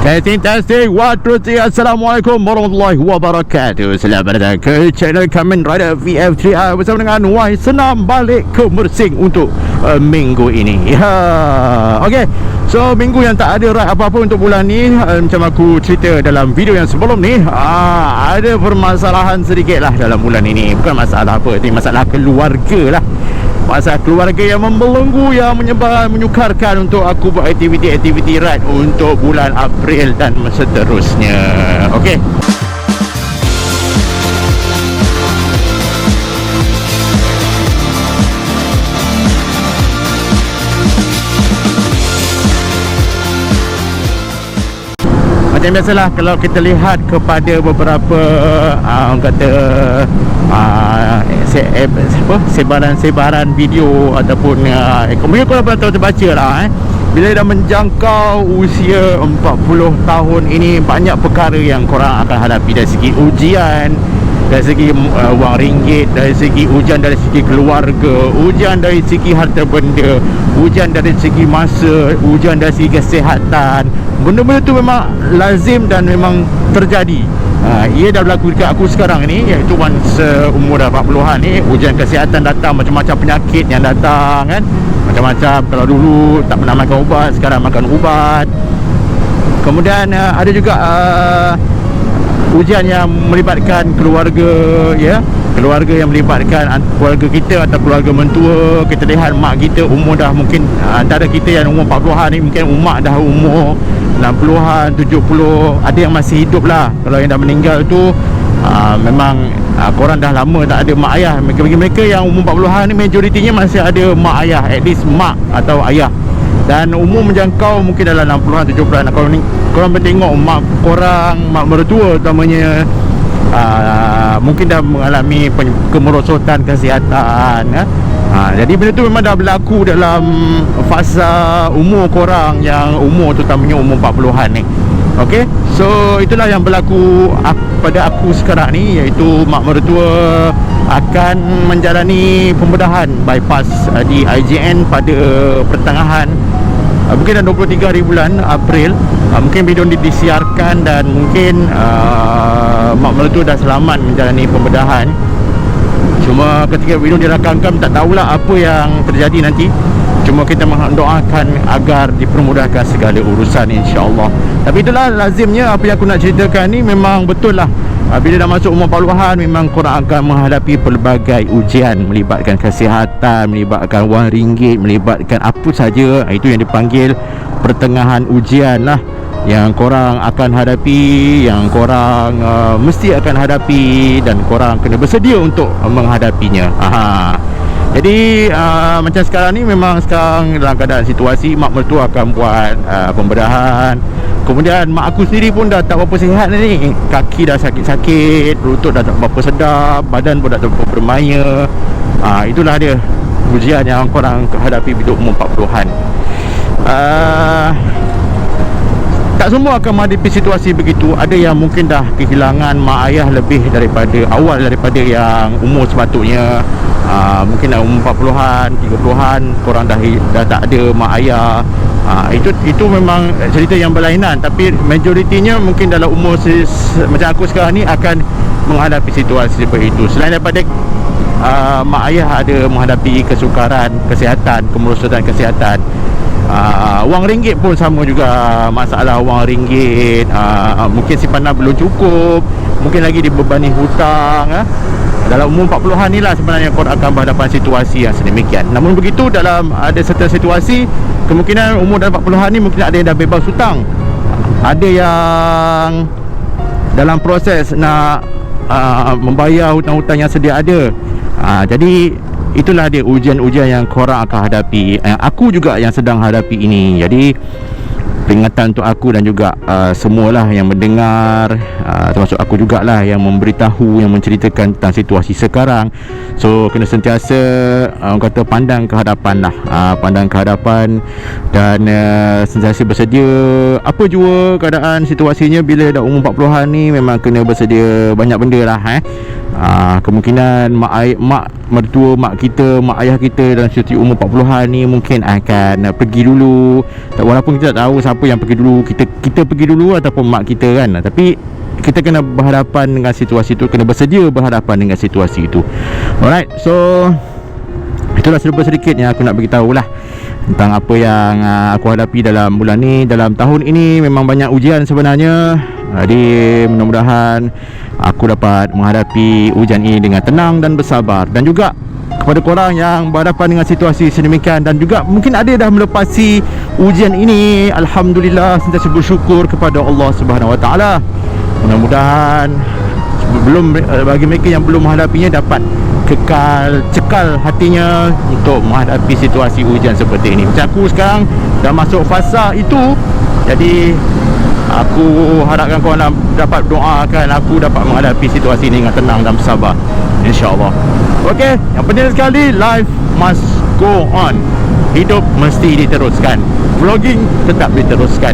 Testing 1, 2, 3. Assalamualaikum warahmatullahi wabarakatuh. Selamat datang ke channel Kamen Rider VF3R bersama dengan Wai Senam balik ke Mersing untuk minggu ini. Okay, so minggu yang tak ada ride apa-apa untuk bulan ni. Macam aku cerita dalam video yang sebelum ni, ada permasalahan sedikit lah dalam bulan ini. Bukan masalah apa, ini masalah keluarga lah. Masalah keluarga yang membelenggu, yang menyukarkan untuk aku buat aktiviti-aktiviti ride untuk bulan April dan seterusnya. Okey. Macam biasalah, kalau kita lihat kepada beberapa orang kata sebaran video ataupun mungkin korang pernah tahu terbaca lah bila dah menjangkau usia 40 tahun ini, banyak perkara yang korang akan hadapi dari segi ujian, dari segi wang ringgit, dari segi ujian dari segi keluarga, ujian dari segi harta benda, ujian dari segi masa, ujian dari segi kesihatan. Benda-benda tu memang lazim dan memang terjadi. Ia dah berlaku dekat aku sekarang ni, iaitu seumur dah 40-an ni. Ujian kesihatan datang, macam-macam penyakit yang datang kan. Macam-macam, kalau dulu tak pernah makan ubat, sekarang makan ubat. Kemudian ada juga ujian yang melibatkan keluarga, ya. Keluarga yang melibatkan keluarga kita atau keluarga mentua. Kita lihat mak kita umur dah mungkin, antara kita yang umur 40-an ni, mungkin mak dah umur 60-an, 70. Ada yang masih hidup lah. Kalau yang dah meninggal tu memang korang dah lama tak ada mak ayah. Bagi mereka yang umur 40-an ni, majoritinya masih ada mak ayah, at least mak atau ayah. Dan umur menjangkau mungkin dalam 60-an, 70-an. Kalau korang bertengok mak korang, mak mertua utamanya, mungkin dah mengalami kemerosotan kesihatan. Jadi benda tu memang dah berlaku dalam fasa umur korang yang umur terutamanya umur 40-an ni. Okay, so itulah yang berlaku pada aku sekarang ni, iaitu mak mertua akan menjalani pembedahan bypass di IJN pada pertengahan, mungkin dah 23 hari bulan April. Mungkin video ni disiarkan dan mungkin mak mertua dah selamat menjalani pembedahan. Cuma ketika video dirakamkan, tak tahulah apa yang terjadi nanti. Cuma kita mendoakan agar dipermudahkan segala urusan, insya-Allah. Tapi itulah lazimnya apa yang aku nak ceritakan ni, memang betul lah. Bila dah masuk umur 40-an, memang korang akan menghadapi pelbagai ujian, melibatkan kesihatan, melibatkan wang ringgit, melibatkan apa saja. Itu yang dipanggil pertengahan ujian lah, yang korang akan hadapi, yang korang mesti akan hadapi, dan korang kena bersedia untuk menghadapinya. Jadi macam sekarang ni, memang sekarang dalam keadaan situasi mak mertua akan buat pembedahan. Kemudian mak aku sendiri pun dah tak berapa sihat ni. Kaki dah sakit-sakit, lutut dah tak berapa sedap, badan pun dah tak berapa bermaya. Itulah dia ujian yang korang hadapi bila umur 40-an. Tak semua akan menghadapi situasi begitu. Ada yang mungkin dah kehilangan mak ayah lebih daripada awal, daripada yang umur sepatutnya. Mungkin dah umur 40-an, 30-an, korang dah tak ada mak ayah. Itu memang cerita yang berlainan. Tapi majoritinya mungkin dalam umur macam aku sekarang ni akan menghadapi situasi seperti itu. Selain daripada mak ayah ada menghadapi kesukaran kesihatan, kemerosotan kesihatan, wang ringgit pun sama juga. Masalah wang ringgit, mungkin simpanan belum cukup, mungkin lagi dibebani hutang. Dalam umur 40-an ni lah sebenarnya korang akan berhadapan situasi yang sedemikian. Namun begitu, dalam ada certain situasi, kemungkinan umur dalam 40-an ni mungkin ada yang dah bebas hutang, ada yang dalam proses nak membayar hutang-hutang yang sedia ada. Jadi itulah dia ujian-ujian yang korang akan hadapi, aku juga yang sedang hadapi ini. Jadi peringatan untuk aku dan juga semualah yang mendengar, termasuk aku jugalah yang memberitahu, yang menceritakan tentang situasi sekarang. So kena sentiasa orang kata pandang ke hadapan lah, pandang ke hadapan, dan sentiasa bersedia apa jua keadaan situasinya. Bila dah umur 40-an ni, memang kena bersedia banyak benda lah. Kemungkinan mak mertua, mak kita, mak ayah kita dalam situasi umur 40-an ni mungkin akan pergi dulu. Walaupun kita tak tahu siapa siapa yang pergi dulu, kita pergi dulu ataupun mak kita kan. Tapi kita kena berhadapan dengan situasi itu, kena bersedia berhadapan dengan situasi itu. Alright, so itulah sedikit yang aku nak beritahu lah tentang apa yang aku hadapi dalam bulan ni, dalam tahun ini. Memang banyak ujian sebenarnya. Jadi mudah-mudahan aku dapat menghadapi ujian ini dengan tenang dan bersabar. Dan juga kepada korang yang berhadapan dengan situasi sedemikian dan juga mungkin ada dah melepasi ujian ini, alhamdulillah, sentiasa bersyukur kepada Allah Subhanahu Wa Taala. Mudah-mudahan bagi mereka yang belum menghadapinya dapat cekal hatinya untuk menghadapi situasi ujian seperti ini. Macam aku sekarang dah masuk fasa itu. Jadi aku harapkan korang dapat doakan aku dapat menghadapi situasi ini dengan tenang dan bersabar, InsyaAllah. Okey, yang penting sekali, life must go on. Hidup mesti diteruskan. Vlogging tetap diteruskan.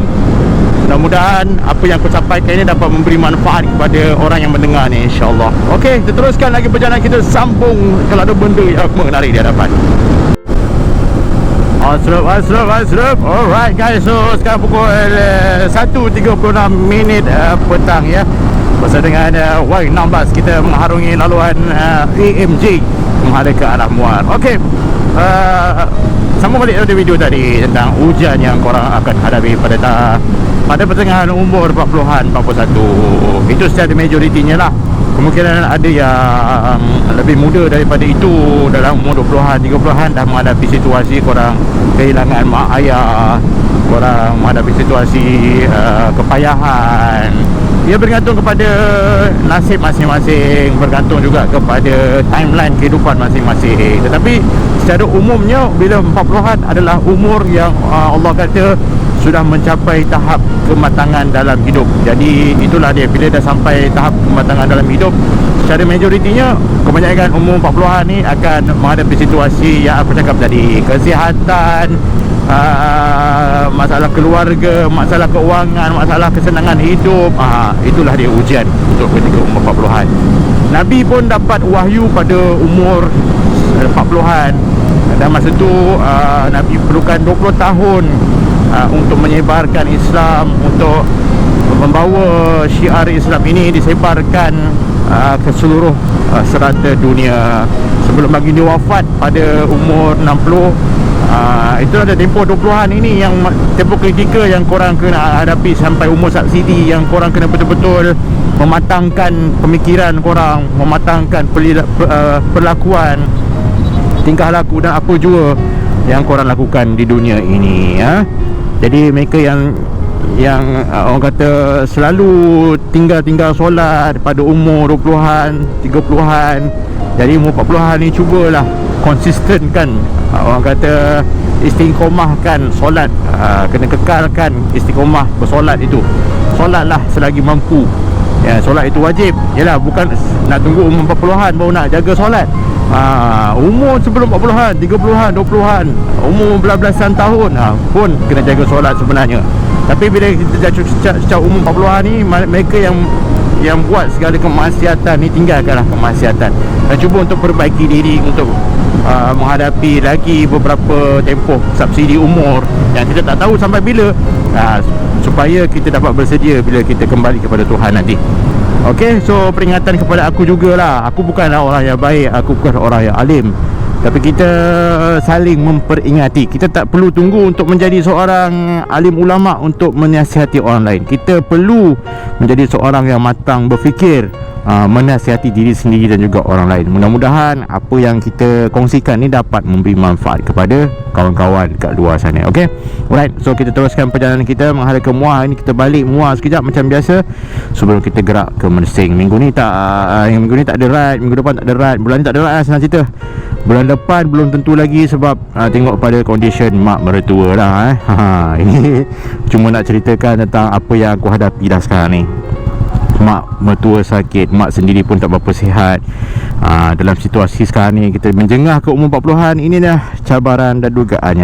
Mudah-mudahan apa yang aku sampaikan ini dapat memberi manfaat kepada orang yang mendengar ni, insyaAllah. Okey, kita teruskan lagi perjalanan kita, sambung kalau ada benda yang menarik di hadapan. Asrap. Alright guys, so sekarang pukul 1.36 petang ya. Bersama dengan Y16 kita mengharungi laluan AMJ menghadap ke arah Muar. Okey, sambung balik pada video tadi tentang ujian yang korang akan hadapi pada pertengahan umur 40-an, 41. Itu secara majoritinya lah. Kemungkinan ada yang lebih muda daripada itu, dalam umur 20-an, 30-an dah menghadapi situasi korang kehilangan mak ayah, korang menghadapi situasi kepayahan. Ia bergantung kepada nasib masing-masing, bergantung juga kepada timeline kehidupan masing-masing. Tetapi secara umumnya bila 40-an adalah umur yang Allah kata sudah mencapai tahap kematangan dalam hidup. Jadi itulah dia, bila dah sampai tahap kematangan dalam hidup, secara majoritinya kebanyakan umur 40-an ni akan menghadapi situasi yang aku cakap tadi, kesihatan, masalah keluarga, masalah keuangan, masalah kesenangan hidup. Itulah dia ujian untuk ketika umur 40-an. Nabi pun dapat wahyu pada umur 40-an. Dan masa tu Nabi perlukan 20 tahun untuk menyebarkan Islam, untuk membawa syiar Islam ini disebarkan ke seluruh serata dunia. Sebelum baginda wafat pada umur 60, itulah ada tempoh 20-an ini yang tempoh kritikal yang korang kena hadapi sampai umur subsidi, yang korang kena betul-betul mematangkan pemikiran korang, mematangkan perlakuan, tingkah laku dan apa jua yang korang lakukan di dunia ini ya. Jadi mereka yang orang kata selalu tinggal solat pada umur 20-an, 30-an, jadi umur 40-an ni cubalah konsisten orang kata istiqomahkan solat, kena kekalkan istiqomah bersolat itu. Solatlah selagi mampu ya, solat itu wajib. Yalah, bukan nak tunggu umur 40-an baru nak jaga solat. Umur sebelum 40-an, 30-an, 20-an, umur belas-belasan tahun pun kena jaga solat sebenarnya. Tapi bila kita sejak umur 40-an ni, mereka yang buat segala kemaksiatan ni, tinggalkanlah kemaksiatan dan cuba untuk perbaiki diri, untuk menghadapi lagi beberapa tempoh subsidi umur yang kita tak tahu sampai bila, supaya kita dapat bersedia bila kita kembali kepada Tuhan nanti. Okey, so peringatan kepada aku jugalah. Aku bukanlah orang yang baik, aku bukan orang yang alim, tapi kita saling memperingati. Kita tak perlu tunggu untuk menjadi seorang alim ulama untuk menasihati orang lain. Kita perlu menjadi seorang yang matang berfikir, menasihati diri sendiri dan juga orang lain. Mudah-mudahan apa yang kita kongsikan ni dapat memberi manfaat kepada kawan-kawan kat luar sana. Okey, alright, so kita teruskan perjalanan kita menghadap ke Muar. Ini kita balik Muar sekejap macam biasa sebelum kita gerak ke Mersing. Minggu ni tak ada ride, minggu depan tak ada ride, bulan ni tak ada ride, senang cerita. Bulan depan belum tentu lagi sebab tengok pada condition mak mertua lah ini cuma nak ceritakan tentang apa yang aku hadapi dah sekarang ni. Mak mertua sakit, mak sendiri pun tak berapa sihat. Dalam situasi sekarang ni kita menjengah ke umur 40-an, ini dah cabaran dan dugaan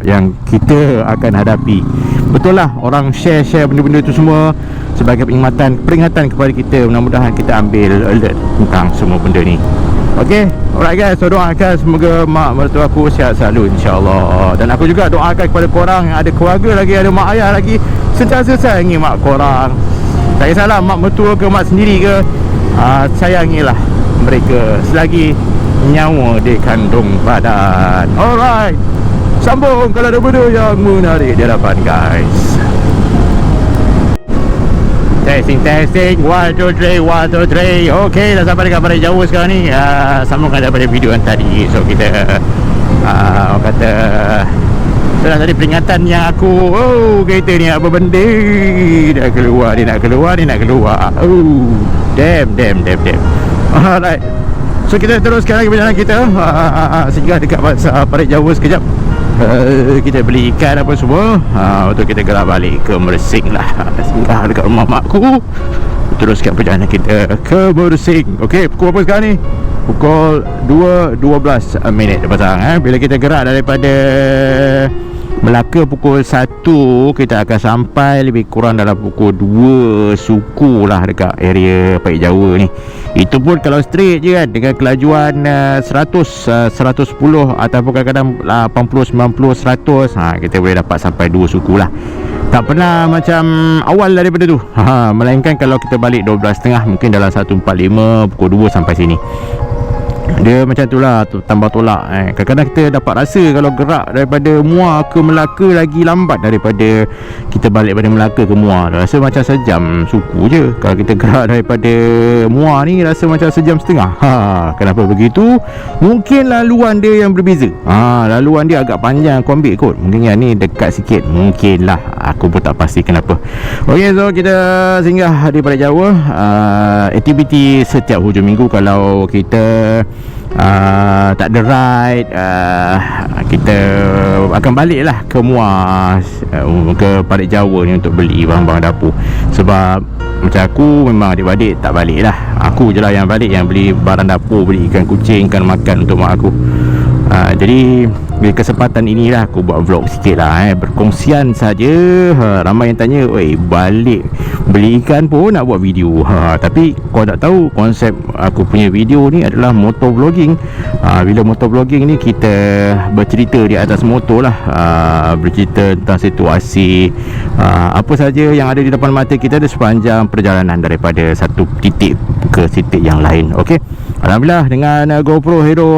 yang kita akan hadapi. Betul lah, orang share benda-benda tu semua sebagai peringatan kepada kita. Mudah-mudahan kita ambil alert tentang semua benda ni. Okay, alright guys, so doakan semoga mak mertua aku sihat selalu insyaAllah. Dan aku juga doakan kepada korang yang ada keluarga lagi, ada mak ayah lagi, sentiasa sayangi mak korang. Tak kisahlah mak mertua ke mak sendiri ke, sayangilah mereka selagi nyawa di kandung badan. Alright, sambung kalau ada benda yang menarik di hadapan guys. Testing 1, 2, 3, 1, 2, 3. Okay, dah sampai dekat Parit Jawa sekarang ni. Sambungkan daripada video yang tadi. So kita orang kata setelah tadi peringatan yang aku, kereta ni apa benda, dia nak keluar. Damn. Alright, so kita teruskan lagi perjalanan kita sehingga dekat Parit Jawa sekejap. Kita beli ikan apa semua, untuk kita gerak balik ke Mersing lah, singgah dekat rumah makku, teruskan perjalanan kita ke Mersing. Okay, pukul apa sekarang ni? Pukul 2.12 minit petang. Bila kita gerak daripada Melaka pukul 1, kita akan sampai lebih kurang dalam pukul 2 suku lah dekat area Parit Jawa ni. Itu pun kalau straight je kan, dengan kelajuan 100, 110 ataupun kadang-kadang 80, 90, 100, kita boleh dapat sampai 2 suku lah. Tak pernah macam awal daripada tu, melainkan kalau kita balik 12.30, mungkin dalam 1.45, pukul 2 sampai sini. Dia macam tu lah, tambah tolak. Kadang-kadang kita dapat rasa kalau gerak daripada Muar ke Melaka lagi lambat daripada kita balik daripada Melaka ke Muar. Rasa macam sejam suku je. Kalau kita gerak daripada Muar ni rasa macam sejam setengah. Kenapa begitu? Mungkin laluan dia yang berbeza. Laluan dia agak panjang, aku ambil kot. Mungkin yang ni dekat sikit, mungkin lah. Aku pun tak pasti kenapa. Ok, so kita singgah di Parit Jawa. Aktiviti setiap hujung minggu kalau kita tak ada ride, kita akan balik lah ke Muar, ke Parit Jawa ni untuk beli barang-barang dapur. Sebab macam aku memang adik-adik tak balik lah, aku je lah yang balik, yang beli barang dapur, beli ikan kucing, ikan makan untuk mak aku. Jadi bila kesempatan inilah aku buat vlog sikit lah, berkongsian saja. Ramai yang tanya, oi balik beli ikan pun nak buat video. Tapi kau tak tahu konsep aku punya video ni adalah motor vlogging. Bila motor vlogging ni kita bercerita di atas motor lah, bercerita tentang situasi apa saja yang ada di depan mata kita di sepanjang perjalanan daripada satu titik ke titik yang lain. Okey, alhamdulillah dengan GoPro Hero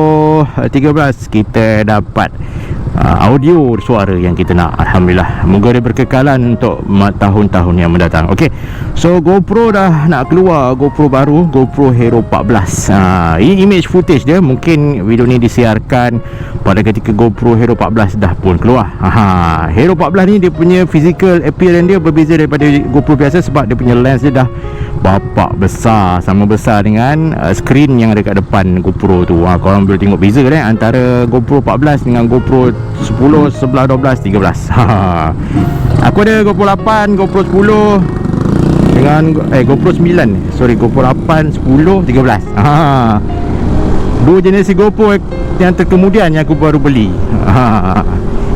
13 kita dapat audio suara yang kita nak. Alhamdulillah, moga dia berkekalan untuk tahun-tahun yang mendatang. Okey, so GoPro dah nak keluar, GoPro baru, GoPro Hero 14. Ini image footage dia. Mungkin video ni disiarkan pada ketika GoPro Hero 14 dah pun keluar. Hero 14 ni dia punya physical appearance dia berbeza daripada GoPro biasa sebab dia punya lens dia dah bapak besar, sama besar dengan skrin yang ada kat depan GoPro tu. Korang boleh tengok beza antara GoPro 14 dengan GoPro 10, 11, 12, 13. Aku ada GoPro 8, GoPro 10 dengan GoPro 9. Sorry, GoPro 8, 10, 13. Dua jenis GoPro yang terkemudian yang aku baru beli.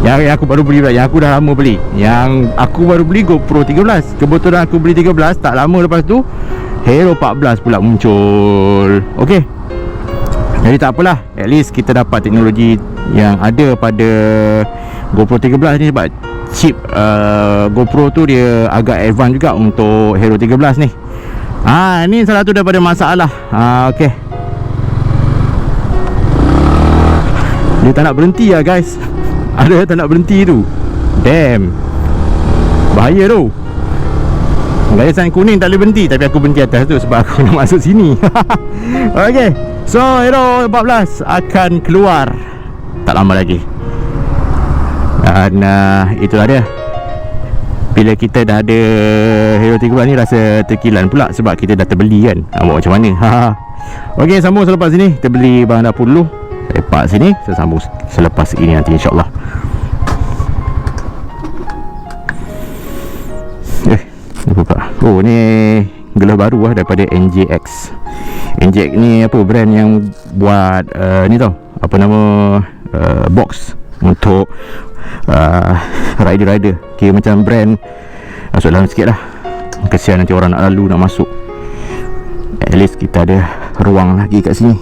Yang aku baru beli pula, yang aku dah lama beli. Yang aku baru beli GoPro 13. Kebetulan aku beli 13, tak lama lepas tu Hero 14 pula muncul. Okey, jadi tak apalah, at least kita dapat teknologi yang ada pada GoPro 13 ni. Sebab chip GoPro tu dia agak advance juga untuk Hero 13 ni. Ni salah satu daripada masalah. Okey, dia tak nak berhenti lah guys. Ada tak nak berhenti tu. Damn, bahaya tu. Gaya sign kuning tak boleh berhenti, tapi aku berhenti atas tu sebab aku nak masuk sini. Okay, so Hero 14 akan keluar tak lama lagi. Dan itulah dia. Bila kita dah ada Hero 13 ni rasa terkilan pula sebab kita dah terbeli kan. Buat macam mana. Okay, sambung selepas sini. Kita beli barang dapur dulu. Saya park sini, saya sambung selepas ini nanti insyaAllah. Oh, ni gelas baru lah daripada NJX. NJX ni apa, brand yang buat ni tau, apa nama, box untuk rider-rider. Kira macam brand masuk dalam sikit lah. Kesian nanti orang nak lalu, nak masuk. At least kita ada ruang lagi kat sini.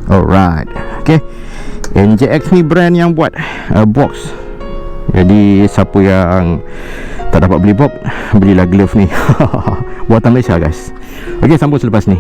Alright. Okay, NJX ni brand yang buat box. Jadi siapa yang tak dapat beli box, belilah glove ni. Buatan Malaysia guys. Okay, sambung selepas ni.